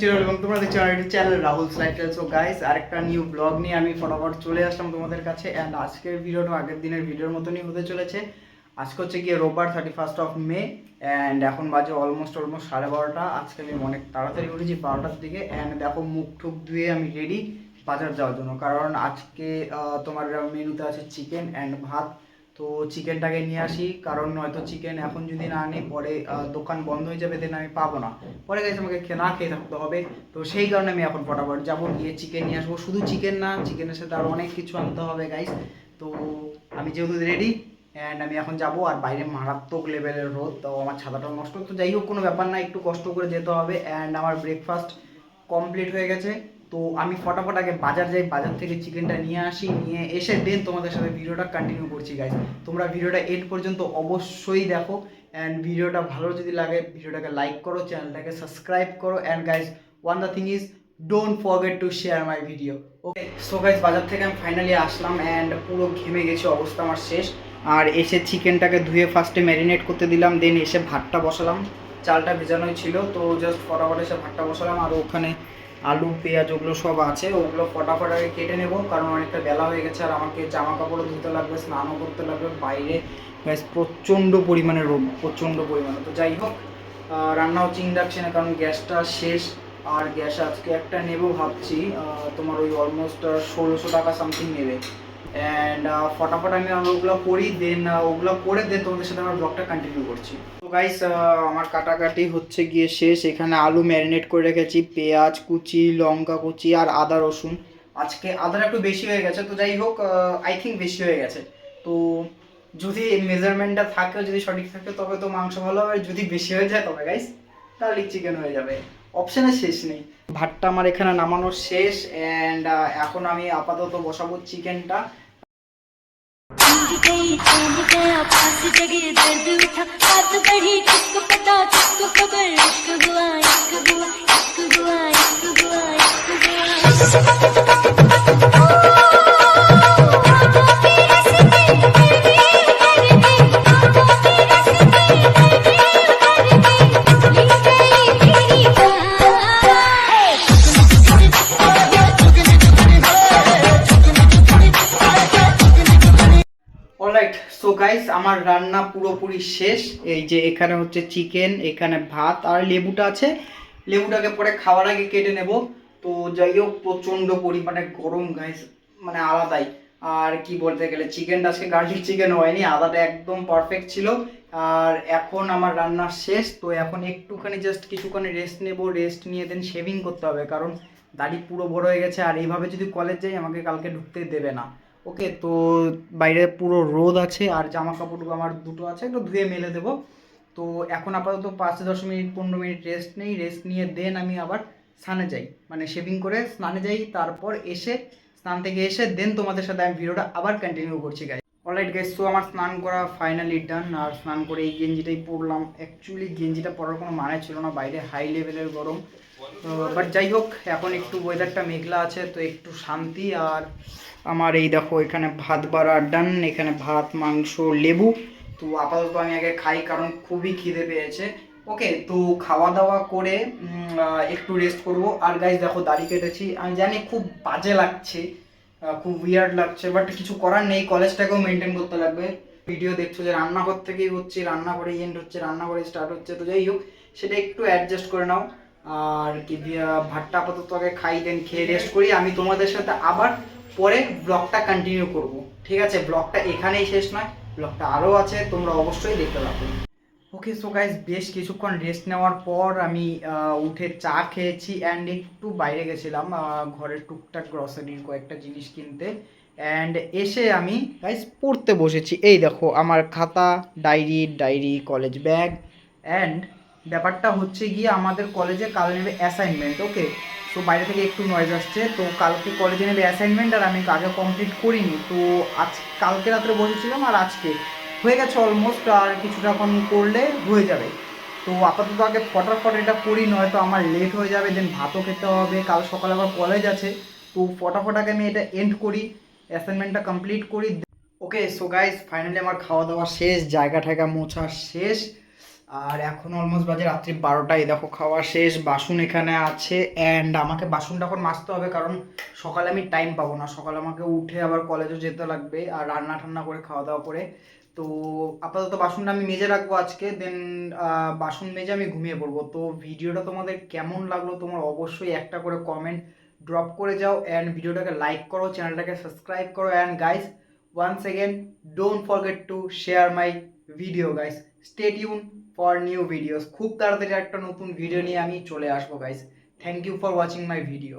Chiral এবং তোমরা দেখছো আমার YouTube channel Rahul's lifestyle. So guys, আরেকটা নিউ ব্লগ নিয়ে আমি ফটাফট চলে আসলাম তোমাদের কাছে। অ্যান্ড আজকের ভিডিওটা আগের দিনের ভিডিওর মতনই হতে চলেছে। আজকে হচ্ছে গিয়ে রোববার 31 মে, অ্যান্ড এখন বাজে অলমোস্ট 12:30। আজকে আমি অনেক তাড়াতাড়ি উঠেছি 12টার দিকে। অ্যান্ড দেখো মুখ টুক ধুয়ে আমি রেডি বাজার যাওয়ার জন্য, কারণ আজকে তোমার মেনুতে আছে চিকেন অ্যান্ড ভাত। তো চিকেনটাকে নিয়ে আসি, কারণ হয়তো চিকেন এখন যদি না আনি পরে দোকান বন্ধ হয়ে যাবে, দেন আমি পাবো না। পরে গেছে আমাকে না খেয়ে থাকতে হবে। তো সেই কারণে আমি এখন ফটাফট যাবো, গিয়ে চিকেন নিয়ে আসবো। শুধু চিকেন না, চিকেনের সাথে আরও অনেক কিছু আনতে হবে গাইস। তো আমি যেহেতু রেডি, অ্যান্ড আমি এখন যাবো। আর বাইরে মারাত্মক লেভেলের রোদ, তো আমার ছাতাটাও নষ্ট। তো যাই হোক, কোনো ব্যাপার না, একটু কষ্ট করে যেতে হবে। অ্যান্ড আমার ব্রেকফাস্ট কমপ্লিট হয়ে গেছে। তো আমি ফটাফট আগে বাজার যাই, বাজার থেকে চিকেনটা নিয়ে আসি, নিয়ে এসে দেন তোমাদের সাথে ভিডিওটা কন্টিনিউ করছি গাইস। তোমরা ভিডিওটা এন্ড পর্যন্ত অবশ্যই দেখো। অ্যান্ড ভিডিওটা ভালো যদি লাগে ভিডিওটাকে লাইক করো, চ্যানেলটাকে সাবস্ক্রাইব করো। And guys, one the thing is, don't forget to share my video. Okay, so guys, বাজার থেকে আমি ফাইনালি আসলাম অ্যান্ড পুরো ঘেমে গেছি, অবস্থা আমার শেষ। আর এসে চিকেনটাকে ধুয়ে ফার্স্টে ম্যারিনেট করতে দিলাম, দেন এসে ভাতটা বসালাম। চালটা ভেজানোই ছিল, তো জাস্ট ফটাফট এসে ভাতটা বসালাম। আর ওখানে আলু পেঁয়াজ ওগুলো সব আছে, ওগুলো ফটাফট আগে কেটে নেবো, কারণ অনেকটা বেলা হয়ে গেছে। আর আমাকে জামা কাপড়ও ধুতে লাগবে, স্নানও করতে লাগবে। বাইরে প্রচণ্ড পরিমাণে রোদ, প্রচণ্ড পরিমাণে। তো যাই হোক, রান্না হচ্ছে ইন্ডাকশানে, কারণ গ্যাসটা শেষ। আর গ্যাস আজকে একটা নেবো ভাবছি, তোমার ওই অলমোস্ট 1600 টাকা সামথিং নেবে। অ্যান্ড ফটাফট আমি ওগুলো করি, দেন ওগুলো করে দেন তোমাদের সাথে আমার ব্লগটা কন্টিনিউ করছি। তো গাইস, আমার কাটাকাটি হচ্ছে গিয়ে শেষ। এখানে আলু ম্যারিনেট করে রেখেছি, পেঁয়াজ কুচি, লঙ্কা কুচি আর আদা রসুন। আজকে আদাটা একটু বেশি হয়ে গেছে, তো যাই হোক, আই থিঙ্ক বেশি হয়ে গেছে। তো যদি মেজারমেন্টটা থাকে, যদি সঠিক থাকে, তবে তো মাংস ভালো হবে। যদি বেশি হয়ে যায় তবে গাইস তাহলে চিকেন হয়ে যাবে, অপশানের শেষ নেই। ভাতটা আমার এখানে নামানো শেষ, অ্যান্ড এখন আমি আপাতত বসাবো চিকেনটা। অলরাইট, সো গাইস, আমার রান্না পুরোপুরি শেষ। এই যে এখানে হচ্ছে চিকেন, এখানে ভাত আর লেবুটা আছে। লেবুটাকে পরে খাওয়ার আগে কেটে নেব। তো যাই হোক, প্রচণ্ড পরিমাণে গরম গাইস, মানে আলাদাই। আর কি বলতে গেলে, চিকেনটা আজকে গার্লিক চিকেন হয়নি, আদাটা একদম পারফেক্ট ছিল। আর এখন আমার রান্না শেষ। তো এখন একটুখানি জাস্ট কিছুখানি রেস্ট নেব, রেস্ট নিয়ে দেন শেভিং করতে হবে, কারণ দাড়ি পুরো বড় হয়ে গেছে। আর এইভাবে যদি কলেজ যাই আমাকে কালকে ঢুকতে দেবে না। ওকে, তো বাইরে পুরো রোদ আছে, আর জামা কাপড়গুলো আমার দুটো আছে, একটু ধুয়ে মেলে দেবো। তো এখন আপাতত 5-10 মিনিট 15 মিনিট রেস্ট নেই, রেস্ট নিয়ে দেন আমি আবার স্নানে যাই, মানে শেভিং করে স্নানে যাই। তারপর এসে স্নান থেকে এসে দেন তোমাদের সাথে আমি ভিডিওটা আবার কন্টিনিউ করছি গাইস। অলরাইট গাইস, তো আমার স্নান করা ফাইনালি ডান। আর স্নান করে এই গেঞ্জিটাই পরলাম। অ্যাকচুয়ালি গেঞ্জিটা পরার কোনো মানে ছিল না, বাইরে হাই লেভেলের গরম। বাট যাই হোক, এখন একটু ওয়েদারটা মেঘলা আছে, তো একটু শান্তি। আর আমার এই দেখো এখানে ভাত বাড়া ডান, এখানে ভাত মাংস লেবু। তো আপাতত আমি আগে খাই, কারণ খুবই খিদে পেয়েছে। ওকে, তো খাওয়া দাওয়া করে একটু রেস্ট করব। আর গাইস দেখো, দাড়ি কেটেছি, আমি জানি খুব বাজে লাগছে, খুব উইয়ার্ড লাগছে, বাট কিছু করার নেই, কলেজটাকেও মেনটেন করতে লাগবে। ভিডিও দেখছো যে রান্নাঘর থেকেই হচ্ছে, রান্নাঘরে এন্ড হচ্ছে, রান্নাঘরে স্টার্ট হচ্ছে। তো যাই হোক, সেটা একটু অ্যাডজাস্ট করে নাও। আর কি, ভাতটা আপাতত আগে খাই, দেন খেয়ে রেস্ট করি। আমি তোমাদের সাথে আবার পরে ব্লগটা কন্টিনিউ করব, ঠিক আছে? ব্লগটা এখানেই শেষ নয়, ব্লগটা আরও আছে, তোমরা অবশ্যই দেখতে পাবে। ওকে, সো গাইস, বেশ কিছুক্ষণ রেস্ট নেওয়ার পর আমি উঠে চা খেয়েছি, অ্যান্ড একটু বাইরে গেছিলাম ঘরের টুকটাক গ্রসারির কয়েকটা জিনিস কিনতে। অ্যান্ড এসে আমি গাইস পড়তে বসেছি। এই দেখো আমার খাতা, ডায়েরি, কলেজ ব্যাগ। অ্যান্ড ব্যাপারটা হচ্ছে গিয়ে, আমাদের কলেজে কাল নেবে অ্যাসাইনমেন্ট। ওকে, তো বাইরে থেকে একটু নয়েজ আসছে। তো কালকে কলেজে নেবে অ্যাসাইনমেন্ট, আর আমি আগে কমপ্লিট করিনি। তো কালকে রাত্রে বসেছিলাম, আর আজকে হয়ে গেছে অলমোস্ট। আর কিছুটা এখন করলে হয়ে যাবে। তো আপাতত আগে ফটাফট এটা করি, নয়তো আমার লেট হয়ে যাবে, দেন ভাতও খেতে হবে, কাল সকালে আবার কলেজ আছে। তো ফটাফট আগে আমি এটা এন্ড করি, অ্যাসাইনমেন্টটা কমপ্লিট করি। ওকে, সো গাইস, ফাইনালি আমার খাওয়া দাওয়া শেষ, জায়গা ঠায়গা মোছা শেষ। আর এখন অলমোস্ট বাজে রাত্রি 12টায়, দেখো খাওয়া শেষ, বাসন এখানে আছে অ্যান্ড আমাকে বাসনটা এখন মাজতে হবে কারণ সকালে আমি টাইম পাবো না, সকালে আমাকে উঠে আবার কলেজও যেতে লাগবে আর রান্না ঠান্না করে খাওয়া দাওয়া করে। তো আপাতত বাসনটা আমি মেজে রাখবো আজকে, দেন বাসন মেজে আমি ঘুমিয়ে পড়বো। তো ভিডিওটা তোমাদের কেমন লাগলো তোমার অবশ্যই একটা করে কমেন্ট ড্রপ করে যাও অ্যান্ড ভিডিওটাকে লাইক করো, চ্যানেলটাকে সাবস্ক্রাইব করো and guys once again don't forget to share my video guys. Stay tuned for new videos. খুব তাড়াতাড়ি একটা নতুন ভিডিও নিয়ে আমি চলে আসবো guys. Thank you for watching my video.